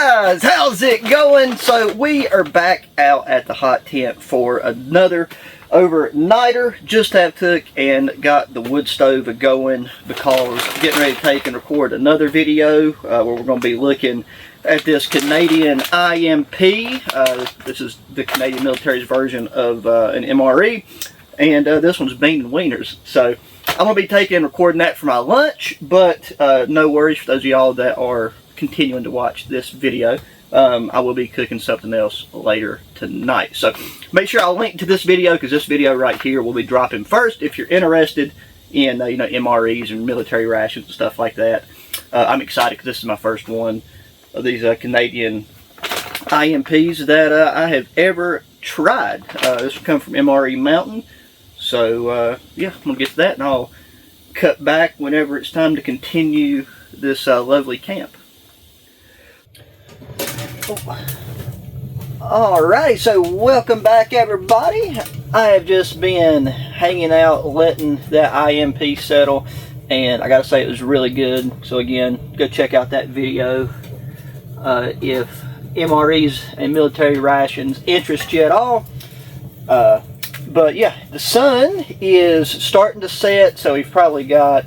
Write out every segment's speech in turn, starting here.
guys, how's it going? So we are back out at the hot tent for another overnighter. Just have took and got the wood stove going because getting ready to take and record another video where we're going to be looking at this Canadian IMP. This is the Canadian military's version of an MRE, and this one's bean and wieners. So I'm going to be taking and recording that for my lunch, but no worries for those of y'all that are continuing to watch this video. I will be cooking something else later tonight. So make sure I'll link to this video because this video right here will be dropping first if you're interested in you know, MREs and military rations and stuff like that. I'm excited because this is my first one of these Canadian IMPs that I have ever tried. This will come from MRE Mountain. So yeah, I'm going to get to that and I'll cut back whenever it's time to continue this lovely camp. Alright, so welcome back everybody. I have just been hanging out letting that IMP settle, and I gotta say it was really good. So again, go check out that video if MREs and military rations interest you at all. But yeah, the sun is starting to set, so we've probably got,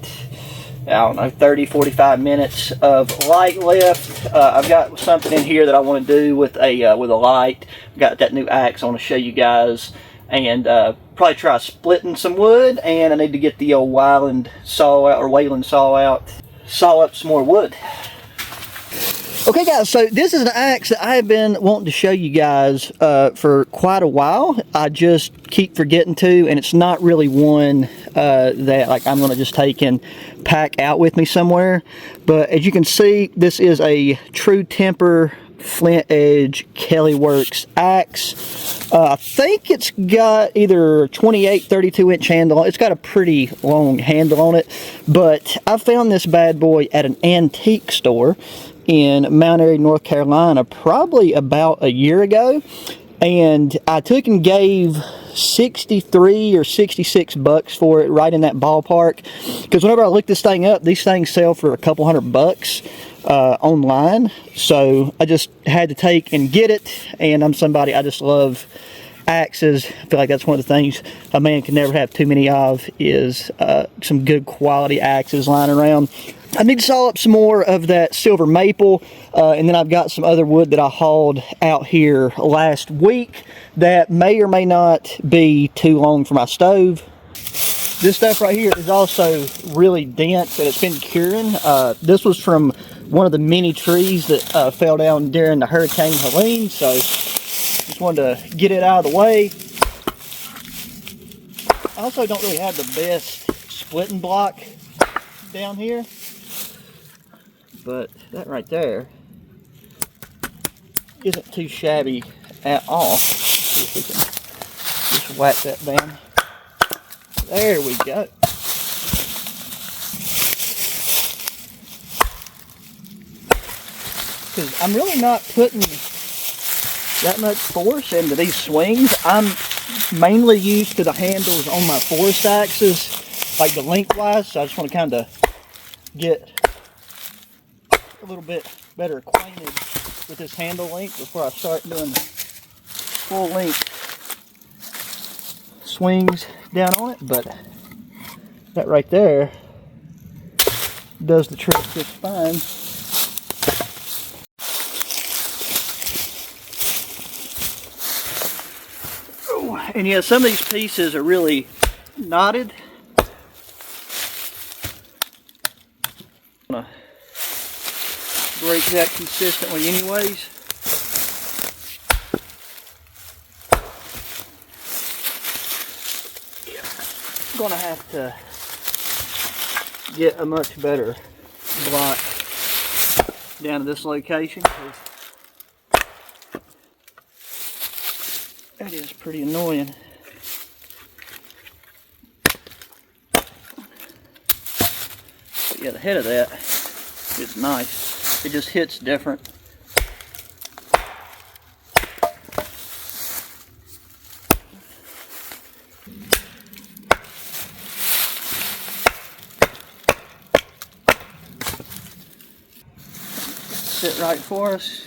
I don't know, 30-45 minutes of light left. I've got something in here that I want to do with a light. I've got that new axe I want to show you guys, and probably try splitting some wood. And I need to get the old Wayland saw out, or Wayland saw out, saw up some more wood. Okay guys, so this is an axe that I have been wanting to show you guys for quite a while. I just keep forgetting to, and it's not really one that like I'm going to just take and pack out with me somewhere. But as you can see, this is a true temper flint edge Kelly Works axe. I think it's got either 28, 32 inch handle. It's got a pretty long handle on it, but I found this bad boy at an antique store in Mount Airy, North Carolina, probably about a year ago, and I took and gave 63 or 66 bucks for it, right in that ballpark, because whenever I look this thing up, these things sell for a couple $100 online. So I just had to take and get it, and I'm somebody, I just love axes. I feel like that's one of the things a man can never have too many of, is some good quality axes lying around. I need to saw up some more of that silver maple, and then I've got some other wood that I hauled out here last week that may or may not be too long for my stove. This stuff right here is also really dense, and it's been curing. This was from one of the many trees that fell down during the Hurricane Helene, so just wanted to get it out of the way. I also don't really have the best splitting block down here, but that right there isn't too shabby at all. Let's see if we can just whack that down. There we go. Because I'm really not putting that much force into these swings. I'm mainly used to the handles on my forest axes, like the lengthwise, so I just want to kind of get a little bit better acquainted with this handle length before I start doing full length swings down on it. But that right there does the trick just fine. And yeah, some of these pieces are really knotted. I'm gonna break that consistently anyways. I'm gonna have to get a much better block down to this location, because that is pretty annoying. But yeah, the head of that is nice. It just hits different. Sit right for us.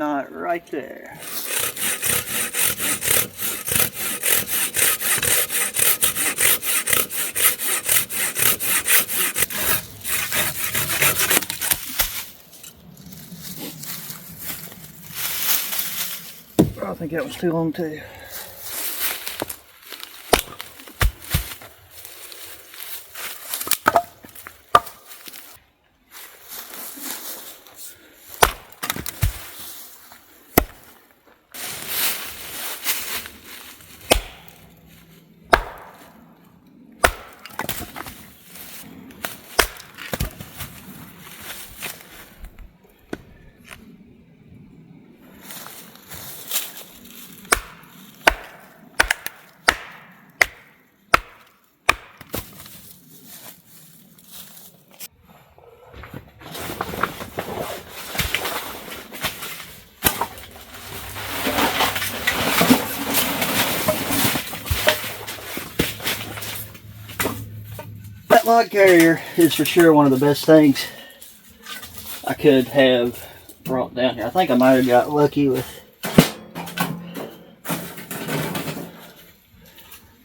knot right there. I think that was too long too. That log carrier is for sure one of the best things I could have brought down here. I think I might have got lucky with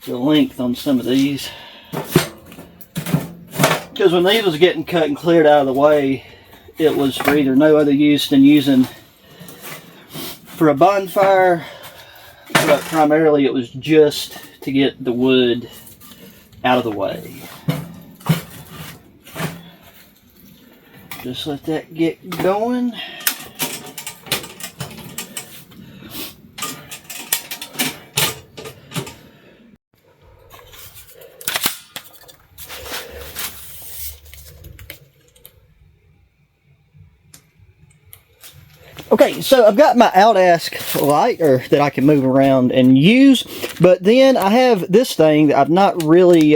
the length on some of these. Because when these was getting cut and cleared out of the way, it was for either no other use than using for a bonfire, but primarily it was just to get the wood out of the way. Just let that get going. Okay, so I've got my out-ask light that I can move around and use, but then I have this thing that I've not really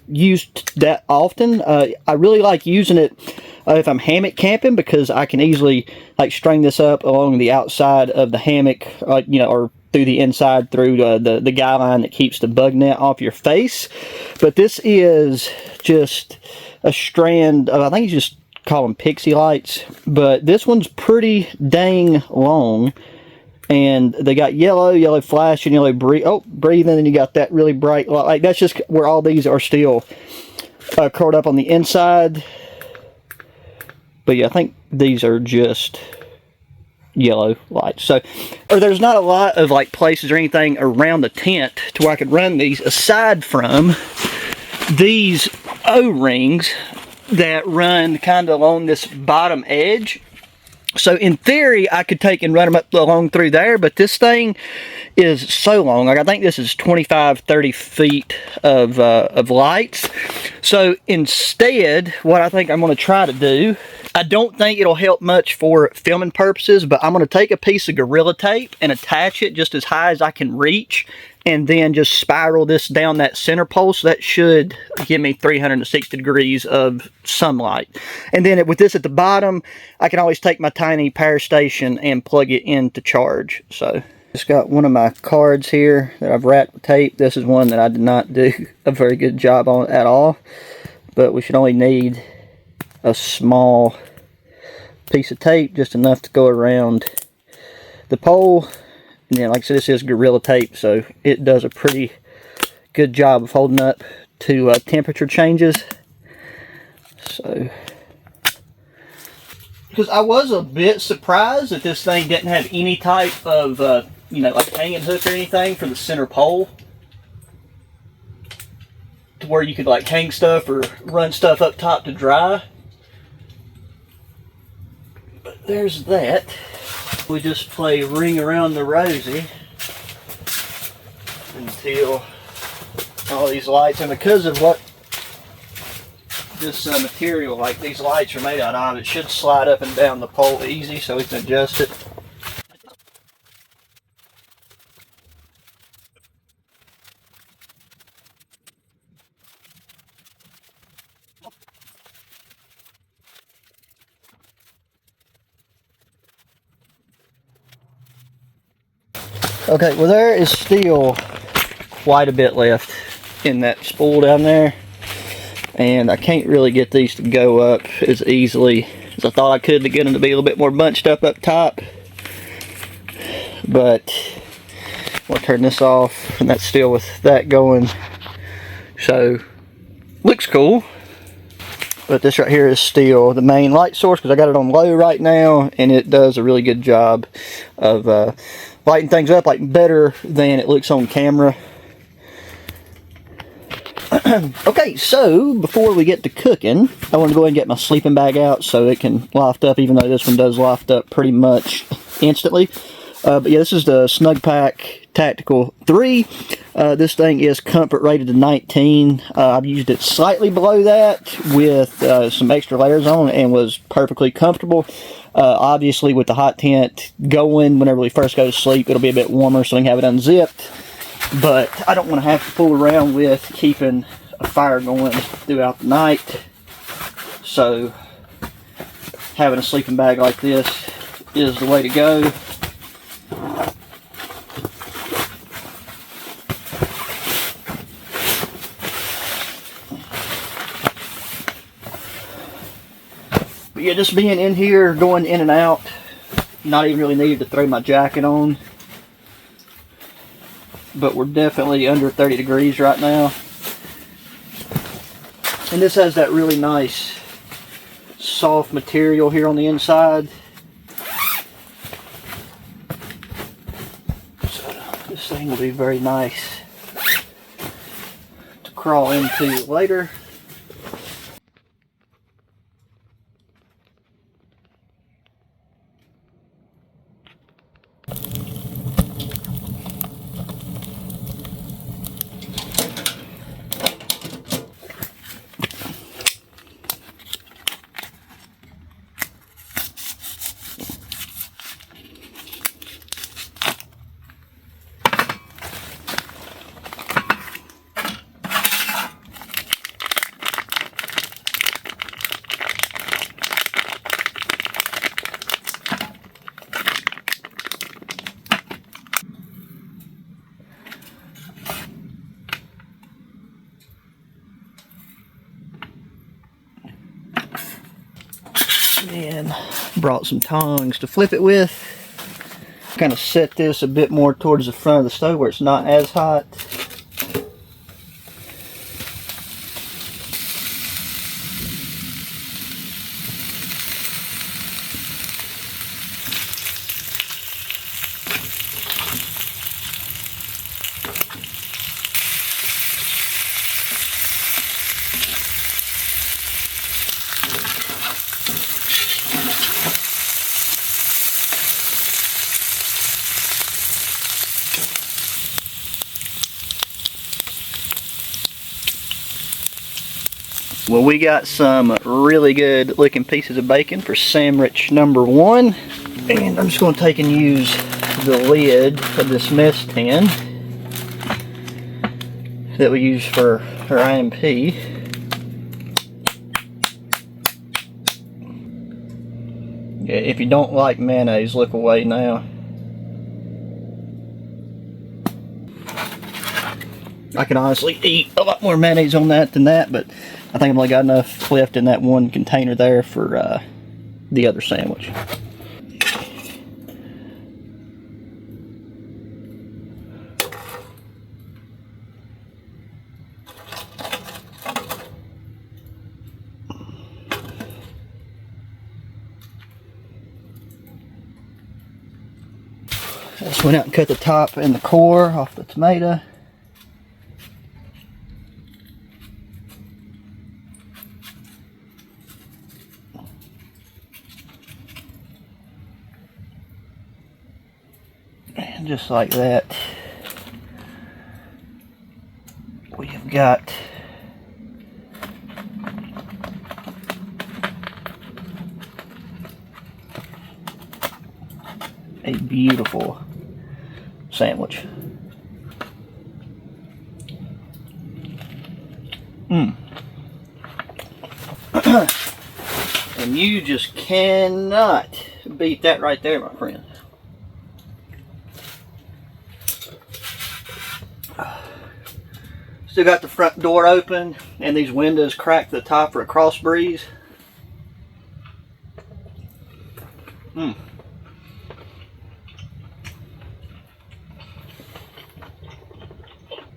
used that often. I really like using it if I'm hammock camping, because I can easily like string this up along the outside of the hammock, you know, or through the inside through the guy line that keeps the bug net off your face. But this is just a strand of, I think you just call them pixie lights, but this one's pretty dang long, and they got yellow flash and yellow breathing, and you got that really bright light. Like, that's just where all these are still curled up on the inside. But yeah, I think these are just yellow lights. So, or there's not a lot of like places or anything around the tent to where I could run these aside from these O-rings that run kind of along this bottom edge. So in theory, I could take and run them up along through there, but this thing is so long. Like, I think this is 25-30 feet of lights. So instead, what I think I'm going to try to do, I don't think it'll help much for filming purposes, but I'm going to take a piece of Gorilla Tape and attach it just as high as I can reach, and then just spiral this down that center pole. So that should give me 360 degrees of sunlight. And then with this at the bottom, I can always take my tiny power station and plug it in to charge. So just got one of my cards here that I've wrapped with tape. This is one that I did not do a very good job on at all, but we should only need a small piece of tape, just enough to go around the pole. And then, like I said, this is Gorilla Tape, so it does a pretty good job of holding up to temperature changes. So, because I was a bit surprised that this thing didn't have any type of, you know, like hanging hook or anything for the center pole, to where you could like hang stuff or run stuff up top to dry. But there's that. We just play Ring Around the Rosie until all these lights, and because of what this material, like these lights are made out of, it should slide up and down the pole easy, so we can adjust it. Okay, well, there is still quite a bit left in that spool down there, and I can't really get these to go up as easily as I thought I could to get them to be a little bit more bunched up top. but we'll turn this off, and that's still with that going. So looks cool. But this right here is still the main light source because I got it on low right now, and it does a really good job of lighting things up, like better than it looks on camera. Okay, so before we get to cooking, I want to go ahead and get my sleeping bag out so it can loft up, even though this one does loft up pretty much instantly. But yeah, this is the Snug Pack Tactical 3. This thing is comfort rated to 19. I've used it slightly below that with some extra layers on and was perfectly comfortable. Obviously, with the hot tent going, whenever we first go to sleep, it'll be a bit warmer so we can have it unzipped. But I don't want to have to fool around with keeping a fire going throughout the night. So having a sleeping bag like this is the way to go. But yeah, just being in here, going in and out, not even really needed to throw my jacket on. But we're definitely under 30 degrees right now. And this has that really nice soft material here on the inside. So this thing will be very nice to crawl into later. And brought some tongs to flip it with. Kind of set this a bit more towards the front of the stove where it's not as hot. Well, we got some really good looking pieces of bacon for sandwich number 1. And I'm just going to take and use the lid of this mess tin that we use for our IMP. Yeah, if you don't like mayonnaise, look away now. I can honestly eat a lot more mayonnaise on that than that, but I think I've only got enough left in that one container there for the other sandwich. I just went out and cut the top and the core off the tomato. And just like that, we have got a beautiful sandwich. And you just cannot beat that right there, my friend. Still got the front door open and these windows cracked to the top for a cross breeze.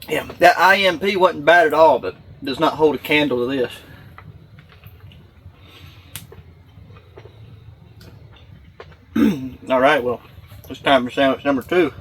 Yeah, that IMP wasn't bad at all, but does not hold a candle to this. All right, well, it's time for sandwich number 2.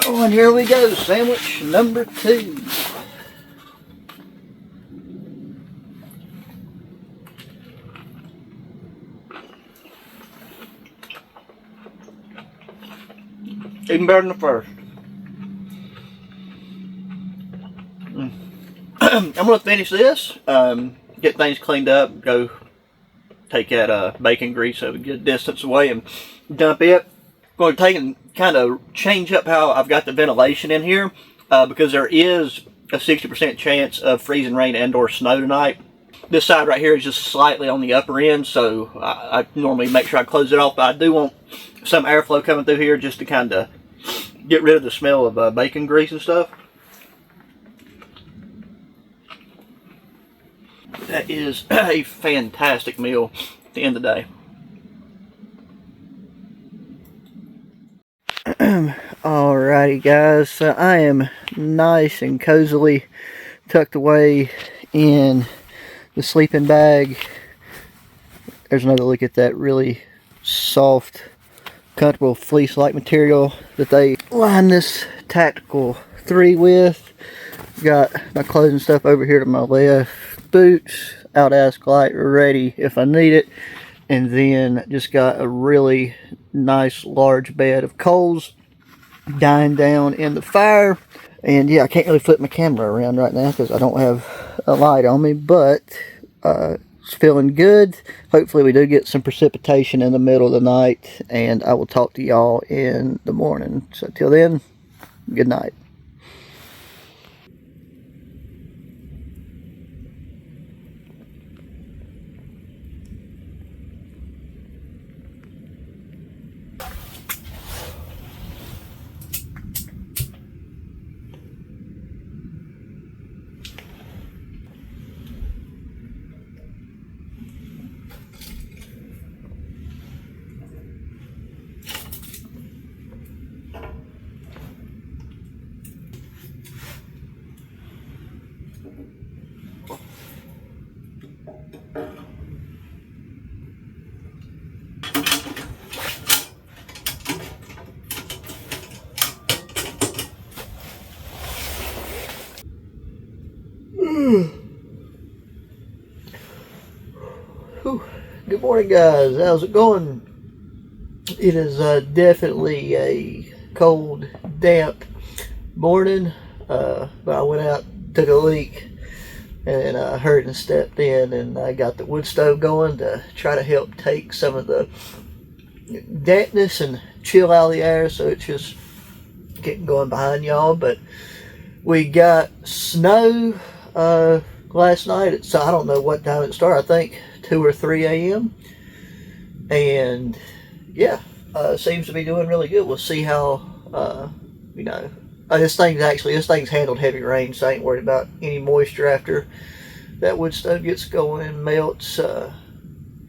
Oh, and here we go, sandwich number 2. Even better than the first. I'm going to finish this, get things cleaned up, go take that bacon grease a good distance away and dump it. I'm going to take and kind of change up how I've got the ventilation in here because there is a 60% chance of freezing rain and or snow tonight. This side right here is just slightly on the upper end, so I normally make sure I close it off, but I do want some airflow coming through here just to kind of get rid of the smell of bacon grease and stuff. That is a fantastic meal at the end of the day. Alrighty guys, so I am nice and cozily tucked away in the sleeping bag. There's another look at that really soft, comfortable fleece-like material that they line this Tactical 3 with. Got my clothes and stuff over here to my left. Boots, out ass light, ready if I need it. And then just got a really nice large bed of coals dying down in the fire. And yeah, I can't really flip my camera around right now because I don't have a light on me, but it's feeling good. Hopefully we do get some precipitation in the middle of the night, and I will talk to y'all in the morning. So till then, good night. Good morning guys, how's it going? It is definitely a cold, damp morning, but I went out, took a leak, and I hurried and stepped in, and I got the wood stove going to try to help take some of the dampness and chill out of the air, so it's just getting going behind y'all. But we got snow last night, so I don't know what time it started. I think 2 or 3 a.m. and yeah, seems to be doing really good. We'll see how you know, this thing's handled heavy rain, so I ain't worried about any moisture after that wood stove gets going and melts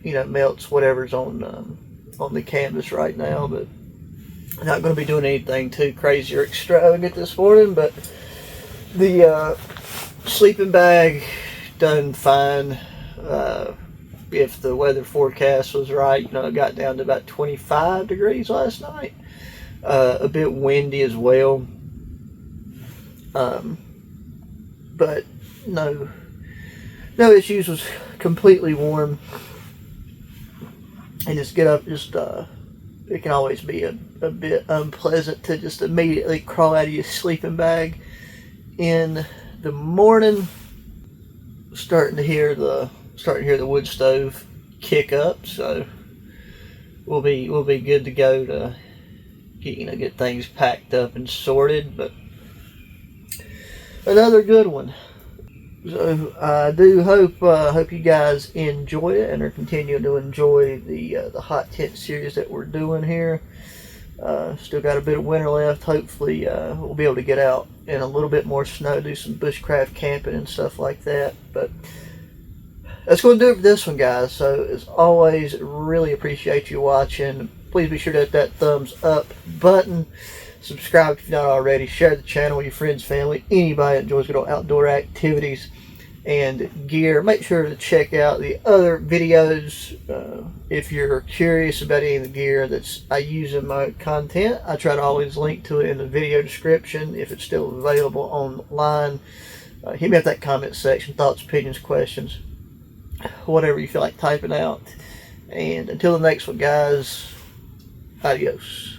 melts whatever's on the canvas right now. But not going to be doing anything too crazy or extravagant this morning. But the sleeping bag done fine. If the weather forecast was right, it got down to about 25 degrees last night. A bit windy as well. But no issues. Was completely warm. And just get up, it can always be a bit unpleasant to just immediately crawl out of your sleeping bag in the morning. Starting to hear the wood stove kick up, so we'll be good to go to get things packed up and sorted. But another good one. So I do hope you guys enjoy it and are continuing to enjoy the hot tent series that we're doing here. Still got a bit of winter left. Hopefully we'll be able to get out in a little bit more snow, do some bushcraft camping and stuff like that. But that's going to do it for this one, guys. So as always, really appreciate you watching. Please be sure to hit that thumbs up button. Subscribe if you're not already. Share the channel with your friends, family, anybody that enjoys good old outdoor activities and gear. Make sure to check out the other videos if you're curious about any of the gear that I use in my content. I try to always link to it in the video description if it's still available online. Hit me up that comment section, thoughts, opinions, questions, whatever you feel like typing out. And until the next one, guys, adios.